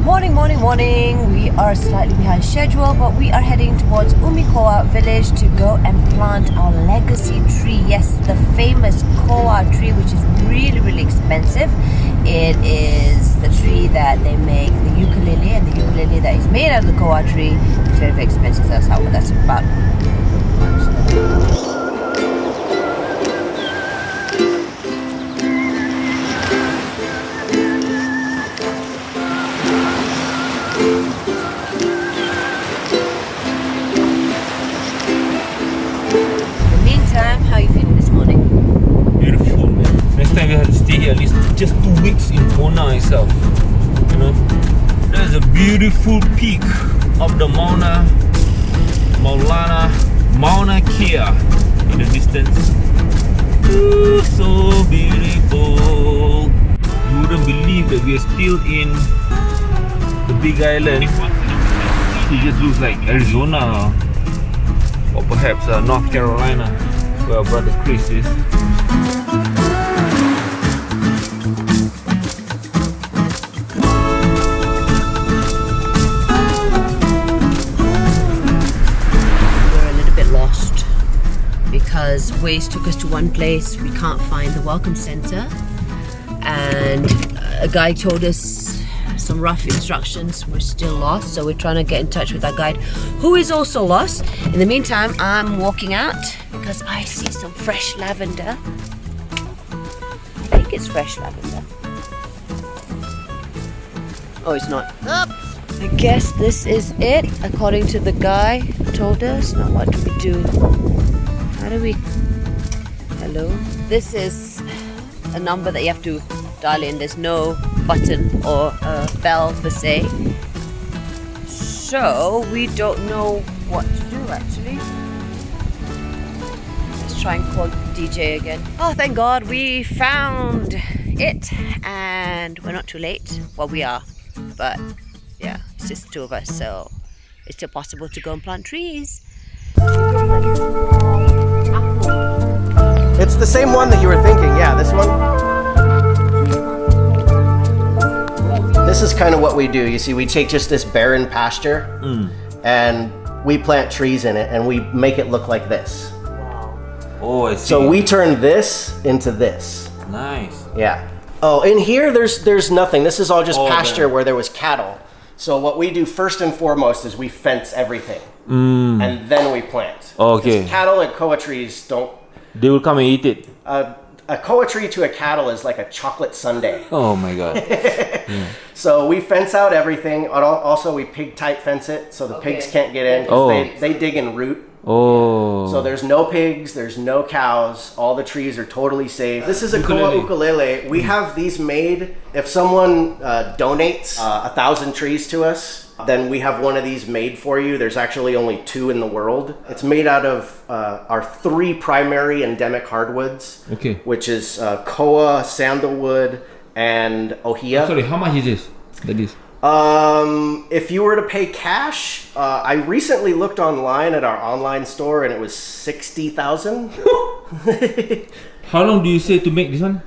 Morning, morning, morning. We are slightly behind schedule, but we are heading towards Umikoa village to go and plant our legacy tree. Yes, the famous koa tree, which is really, really expensive. It is the tree that they make the ukulele, and the ukulele that is made out of the koa tree is very, very expensive. That's about. How are you feeling this morning? Beautiful, man. Next time we have to stay here at least just 2 weeks in Mauna itself. You know, there's a beautiful peak of the Mauna Kea in the distance. Ooh, so beautiful. You wouldn't believe that we are still in the big island. It just looks like Arizona or perhaps North Carolina, where our brother Chris is. We're a little bit lost because Waze took us to one place. We can't find the welcome center, and a guy told us some rough instructions. We're still lost, so we're trying to get in touch with our guide, who is also lost. In the meantime, I'm walking out because I see some fresh lavender. I think it's fresh lavender. Oh, it's not. I guess this is it, according to the guy who told us. Now what do we do? How do we... Hello? This is a number that you have to dial in. There's no button or a bell per se, so we don't know what to do actually. Let's try and call DJ again. Oh, thank God we found it, and we're not too late. Well, we are, but yeah, it's just the two of us, so it's still possible to go and plant trees. It's the same one that you were thinking, yeah, this one. This is kind of what we do. You see, we take just this barren pasture and we plant trees in it and we make it look like this. Wow. Oh, I see. So we turn this into this. Nice. Yeah. Oh, in here, there's nothing. This is all just pasture where there was cattle. So what we do first and foremost is we fence everything and then we plant. Okay. Cattle and koa trees don't... They will come and eat it. A koa tree to a cattle is like a chocolate sundae. Oh my God. So we fence out everything. Also, we pig tight fence it so the pigs can't get in. They dig and root. Oh. So there's no pigs, there's no cows. All the trees are totally safe. This is a koa ukulele. We have these made. If someone donates 1,000 trees to us, then we have one of these made for you. There's actually only 2 in the world. It's made out of our 3 primary endemic hardwoods, which is koa, sandalwood, and ohia. Sorry, how much is this? That is. If you were to pay cash, I recently looked online at our online store and it was 60,000. How long do you say to make this one?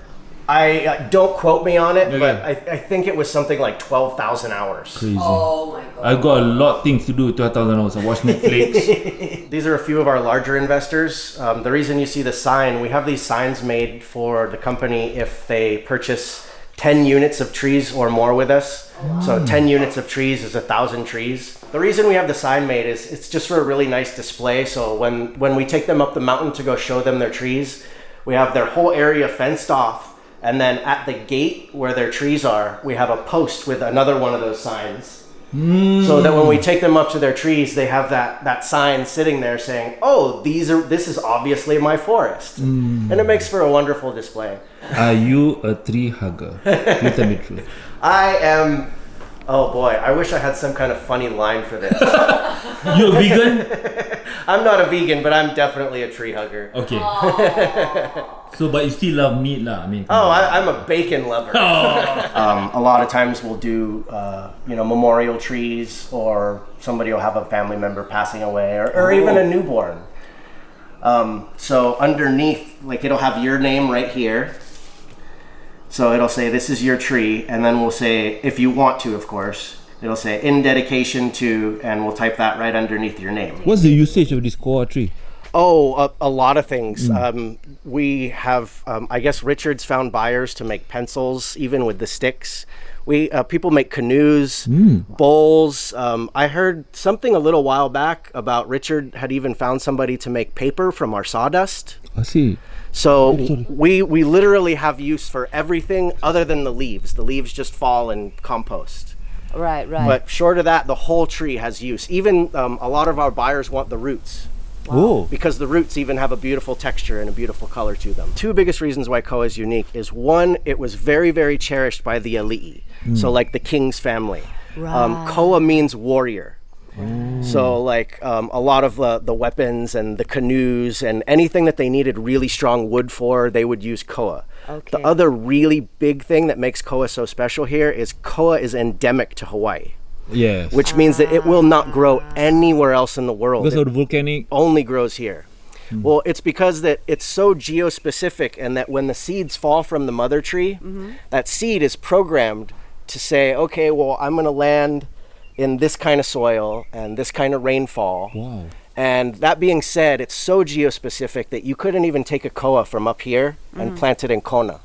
I don't quote me on it, but I think it was something like 12,000 hours. Crazy. Oh my God. I got a lot of things to do with 12,000 hours. I watch Netflix. These are a few of our larger investors. The reason you see the sign, we have these signs made for the company if they purchase 10 units of trees or more with us. So 10 units of trees is 1,000 trees. The reason we have the sign made is it's just for a really nice display. So when we take them up the mountain to go show them their trees, we have their whole area fenced off. And then at the gate where their trees are, we have a post with another one of those signs. So that when we take them up to their trees, they have that sign sitting there saying, oh, this is obviously my forest. And it makes for a wonderful display. Are you a tree hugger? You tell me the truth. I am... Oh boy, I wish I had some kind of funny line for this. You're a vegan? I'm not a vegan, but I'm definitely a tree hugger. Okay. So, but you still love meat lah? I mean. I'm a bacon lover. A lot of times we'll do, memorial trees, or somebody will have a family member passing away, or even a newborn. So underneath, like it'll have your name right here. So it'll say, this is your tree. And then we'll say, if you want to, of course, it'll say in dedication to, and we'll type that right underneath your name. What's the usage of this koa tree? Oh, a lot of things. We have, I guess Richard's found buyers to make pencils, even with the sticks. People make canoes, bowls. I heard something a little while back about Richard had even found somebody to make paper from our sawdust. I see. So we literally have use for everything other than the leaves. The leaves just fall in compost. Right. But short of that, the whole tree has use. Even a lot of our buyers want the roots. Oh. Because the roots even have a beautiful texture and a beautiful color to them. Two biggest reasons why koa is unique is one, it was very, very cherished by the ali'i. So like the king's family. Koa means warrior. So like a lot of the weapons and the canoes and anything that they needed really strong wood for, they would use koa. Okay. The other really big thing that makes koa so special here is koa is endemic to Hawaii. Yes. Which means that it will not grow anywhere else in the world. Because of the volcanic. Only grows here. Well, it's because that it's so geospecific, and that when the seeds fall from the mother tree, that seed is programmed to say, okay, well, I'm going to land in this kind of soil and this kind of rainfall. Wow. And that being said, it's so geospecific that you couldn't even take a koa from up here and plant it in Kona.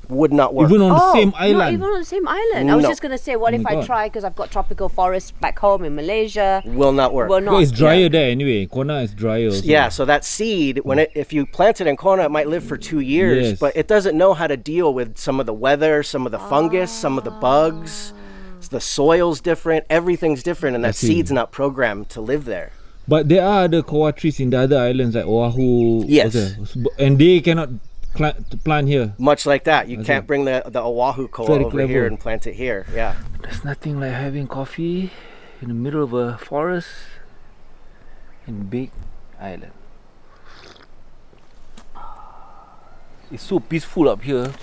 Would not work. Even on the same Not island. even on the same island. I was No. just going to say, what if my I God. try, because I've got tropical forests back home in Malaysia. Will not work. Will not. Well, it's drier there anyway. Kona is drier also. Yeah, so that seed, if you plant it in Kona, it might live for 2 years, Yes. but it doesn't know how to deal with some of the weather, some of the fungus, some of the bugs. The soil's different, everything's different, and that see. seed's not programmed to live there. But there are other koa trees in the other islands like Oahu. Yes. And they cannot plant here. Much like that. You can't bring the Oahu koa Very over clever. here and plant it here. Yeah. There's nothing like having coffee in the middle of a forest in a big island. It's so peaceful up here.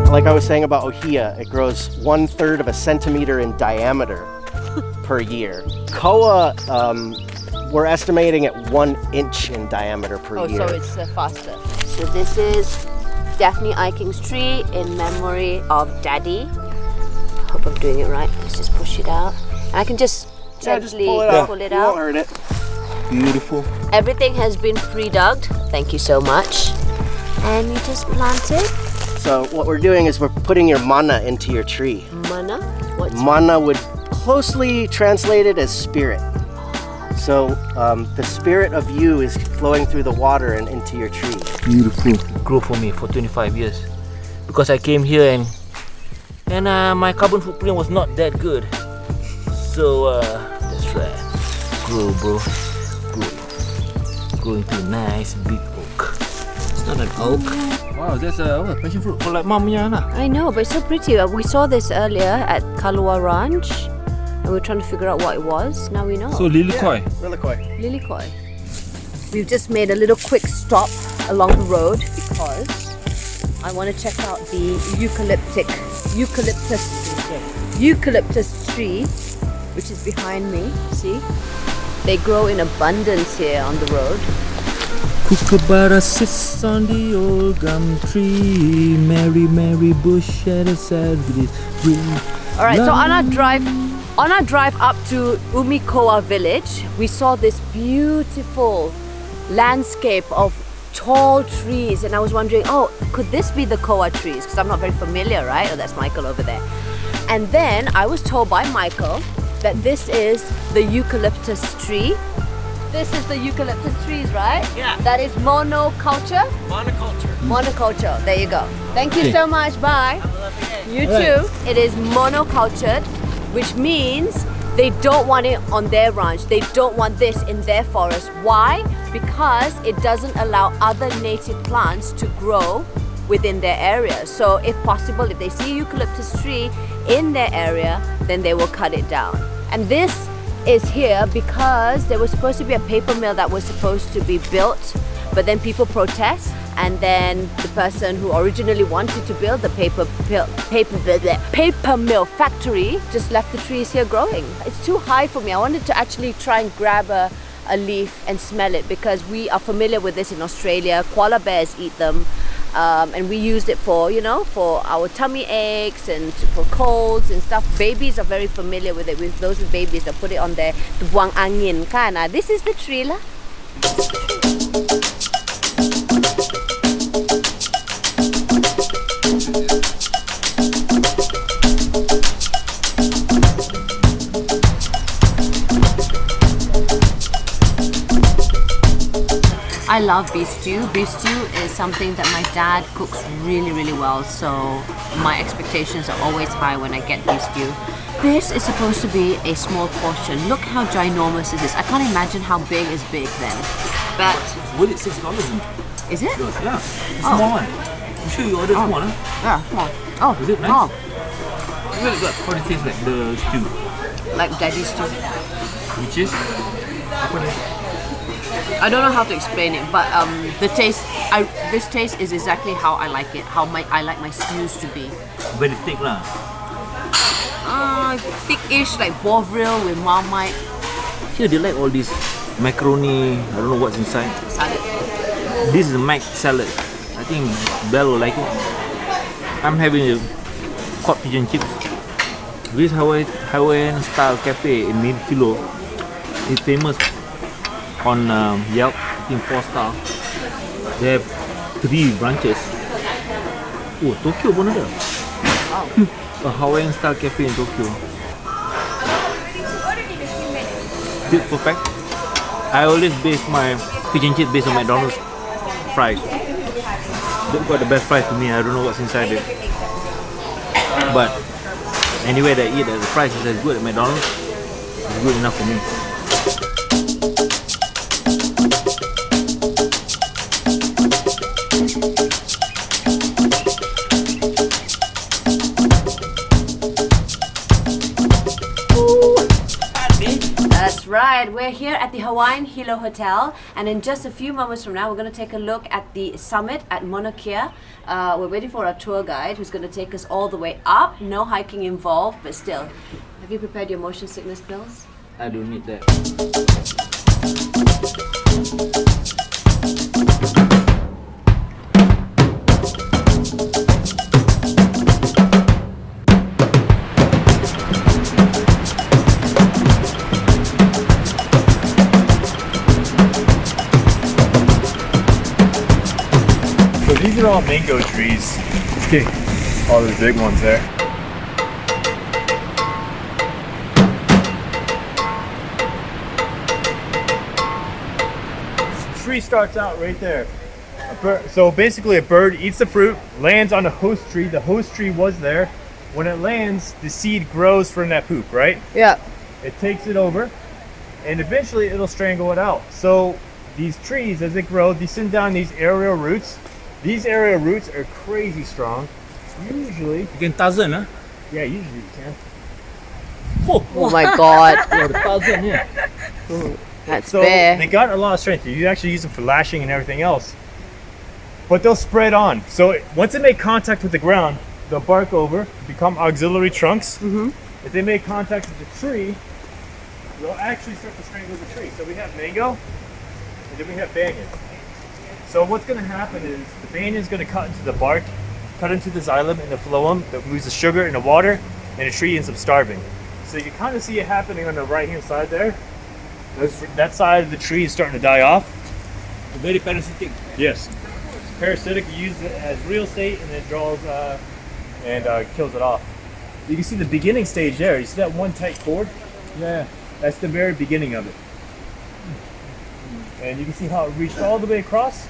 Like I was saying about ohia, it grows 1/3 of a centimeter in diameter per year. Koa, we're estimating at 1 inch in diameter per year. So it's faster. So this is Daphne Iking's tree in memory of Daddy. Hope I'm doing it right. Let's just push it out. And I can just gently pull it out. pull it You won't out. hurt it. Beautiful. Everything has been pre-dug. Thank you so much. And you just plant it. So what we're doing is we're putting your mana into your tree. Mana? What's Mana would closely translate it as spirit. So the spirit of you is flowing through the water and into your tree. Beautiful. It grew for me for 25 years. Because I came here and my carbon footprint was not that good. So that's right. Grow, bro. Grow into a nice big oak. It's not an oak. Wow, that's a passion fruit for like mom punya anak. I know, but it's so pretty. We saw this earlier at Kalua Ranch, and we're trying to figure out what it was. Now we know. So lily koi. Really quick. Lily koi. We've just made a little quick stop along the road because I want to check out the eucalyptus tree, which is behind me. See, they grow in abundance here on the road. Kookaburra sits on the old gum tree. Mary, Mary bush at a sad tree. All right, so on our drive up to Umikoa village, we saw this beautiful landscape of tall trees, and I was wondering, oh, could this be the koa trees? Because I'm not very familiar, right? Oh, that's Michael over there. And then I was told by Michael that this is the eucalyptus tree. This is the eucalyptus trees, right? Yeah. That is monoculture? Monoculture. Monoculture. There you go. Thank you so much. Bye. Have a lovely day. You All too. It is monocultured, which means they don't want it on their ranch. They don't want this in their forest. Why? Because it doesn't allow other native plants to grow within their area. So if possible, if they see a eucalyptus tree in their area, then they will cut it down. And this is here because there was supposed to be a paper mill that was supposed to be built, but then people protest, and then the person who originally wanted to build the paper mill factory just left the trees here growing. It's too high for me. I wanted to actually try and grab a leaf and smell it because we are familiar with this in Australia. Koala bears eat them. and we used it for, you know, for our tummy aches and for colds and stuff. Babies are very familiar with it. With those with babies, they put it on their buang angin kan. This is the tree lah. I love beef stew. Beef stew is something that my dad cooks really, really well. So my expectations are always high when I get beef stew. This is supposed to be a small portion. Look how ginormous it is. I can't imagine how big is big then. But What is $6? is it? Yeah, it's a small one. I'm sure you ordered small, huh? Yeah, small. Oh, Is it nice? Oh, Really good. How does it taste like the stew? like daddy's stew. Which is? Apa ni? I don't know how to explain it, but the taste. This taste is exactly how I like it. How I like my stews to be. Very thick lah. Thickish, like bovril with marmite Here they like all this macaroni. I don't know what's inside. salad. This is a mac salad. I think Belle will like it. I'm having a cod pigeon chips. This Hawaiian style cafe in Mid-Kilo is famous on Yelp. I think 4-star. They have 3 branches. Oh, Tokyo pun ada. A Hawaiian style cafe in Tokyo. Is it perfect? I always base my pigeon chips based on McDonald's fries. They've got the best fries to me. I don't know what's inside it. But anyway, that I eat, the fries is as good at McDonald's. It's good enough for me. That's right. We're here at the Hawaiian Hilo Hotel, and in just a few moments from now, we're going to take a look at the summit at Mauna Kea. We're waiting for our tour guide, who's going to take us all the way up. No hiking involved, but still. Have you prepared your motion sickness pills? I don't need that. So these are all mango trees. Okay, all the big ones there. Tree starts out right there. So basically a bird eats the fruit, lands on the host tree. The host tree was there. When it lands, the seed grows from that poop, right? Yeah. It takes it over, and eventually it'll strangle it out. So these trees, as they grow, they send down these aerial roots. These aerial roots are crazy strong. Usually, You can Tarzan, huh? yeah, usually you can. Oh my god. Oh, the Tarzan, yeah. That's So fair. they got a lot of strength. You actually use them for lashing and everything else. But they'll spread on. So once they make contact with the ground, they'll bark over, become auxiliary trunks. If they make contact with the tree, they'll actually start to strangle the tree. So we have mango, and then we have banyan. So what's going to happen is the banyan is going to cut into the bark, cut into the xylem and the phloem that moves the sugar and the water, and the tree ends up starving. So you can kind of see it happening on the right-hand side there. That side of the tree is starting to die off. Very parasitic. Yes. It's parasitic, you use it as real estate, and it draws and kills it off. You can see the beginning stage there. You see that one tight cord? Yeah. That's the very beginning of it. And you can see how it reached all the way across,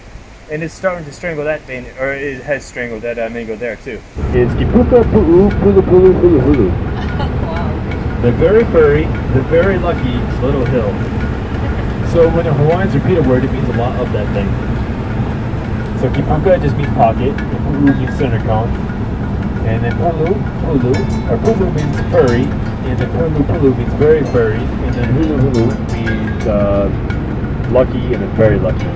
and it's starting to strangle that vein, or it has strangled that mango there too. It's Kipuka Pu'u Pulu Pulu Pulu Hulu. The very furry, the very lucky little hill. So when the Hawaiians repeat a word, it means a lot of that thing. So Kipuka just means pocket, and Pu'u means center cone. And then Pulu, or Pulu means furry, and then Pulu means very furry, and then Hulu Hulu means lucky and then very lucky.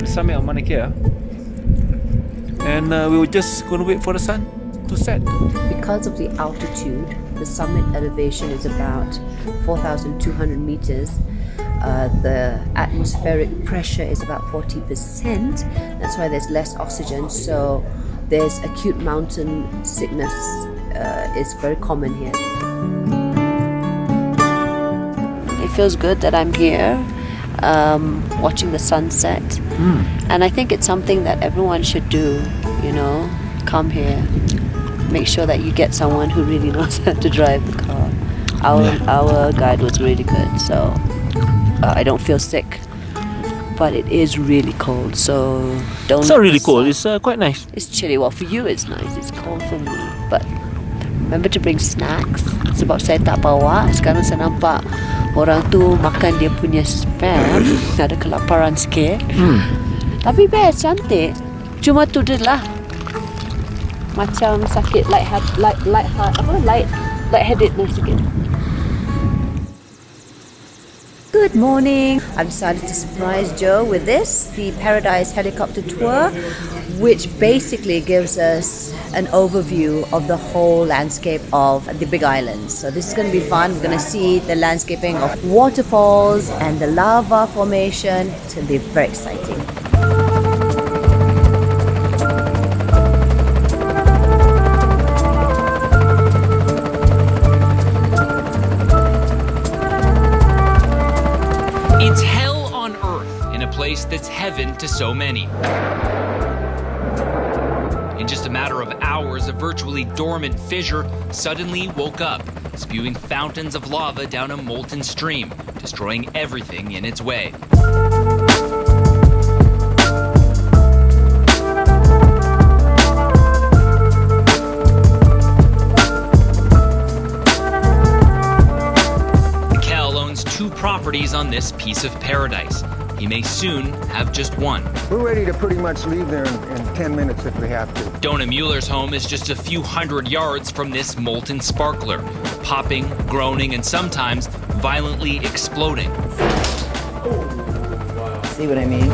summit of Mauna Kea, and we were just going to wait for the sun to set. Because of the altitude, the summit elevation is about 4,200 meters. The atmospheric pressure is about 40%. That's why there's less oxygen. So there's acute mountain sickness is very common here. It feels good that I'm here watching the sunset. And I think it's something that everyone should do, you know, come here. Make sure that you get someone who really knows how to drive the car. Our guide was really good, so I don't feel sick. But it is really cold, so don't... It's not really cold, it's quite nice. It's chilly. Well, for you it's nice. It's cold for me. But remember to bring snacks. Sebab saya tak bawa. Sekarang saya nampak orang tu makan dia punya spam. Ada kelaparan sikit. Tapi best, cantik. Cuma tu je lah. Macam sakit light-headedness sikit. Good morning. I've decided to surprise Joe with this, the Paradise helicopter tour, which basically gives us an overview of the whole landscape of the Big Island. So this is going to be fun. We're going to see the landscaping of waterfalls and the lava formation. It's going to be very exciting. It's hell on earth in a place that's heaven to so many. In just a matter of hours, a virtually dormant fissure suddenly woke up, spewing fountains of lava down a molten stream, destroying everything in its way. Properties on this piece of paradise. He may soon have just one. We're ready to pretty much leave there in 10 minutes if we have to. Donna Mueller's home is just a few hundred yards from this molten sparkler, popping, groaning, and sometimes violently exploding. See what I mean?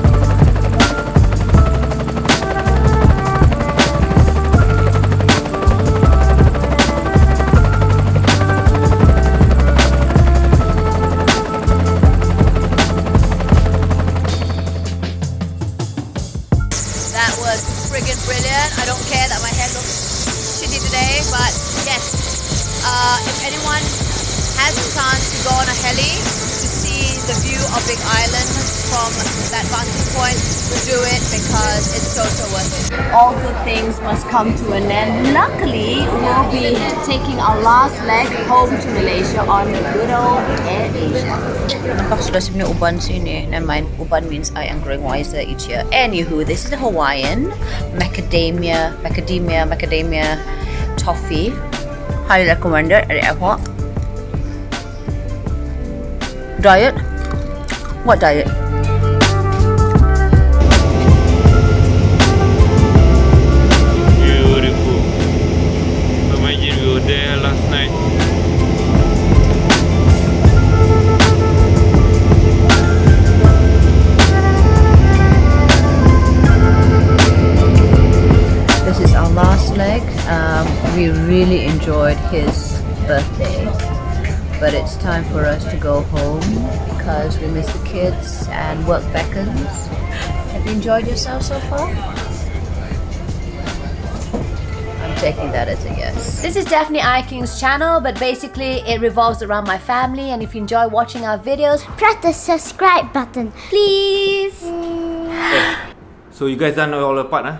Brilliant. I don't care that my hair looks shitty today, but yes, if anyone has a chance to go on a heli to see the view of Big Island from that vantage point, do it because it's so worth it. All good things must come to an end. Luckily, we'll be taking our last leg home to Malaysia on the good old Air Asia. Nampak sudah sebenarnya uban sini. Never mind, uban means I am growing wiser each year. Anywho, this is a Hawaiian macadamia toffee. Highly recommended at the airport. Diet? What diet? Beautiful. Imagine we were there last night. This is our last leg. We really enjoyed his birthday, but it's time for us to go home because we miss the kids and work beckons. Have you enjoyed yourself so far? I'm taking that as a yes. This is Daphne Iking's channel, but basically it revolves around my family, and if you enjoy watching our videos, press the subscribe button, please. So you guys done all the part, huh?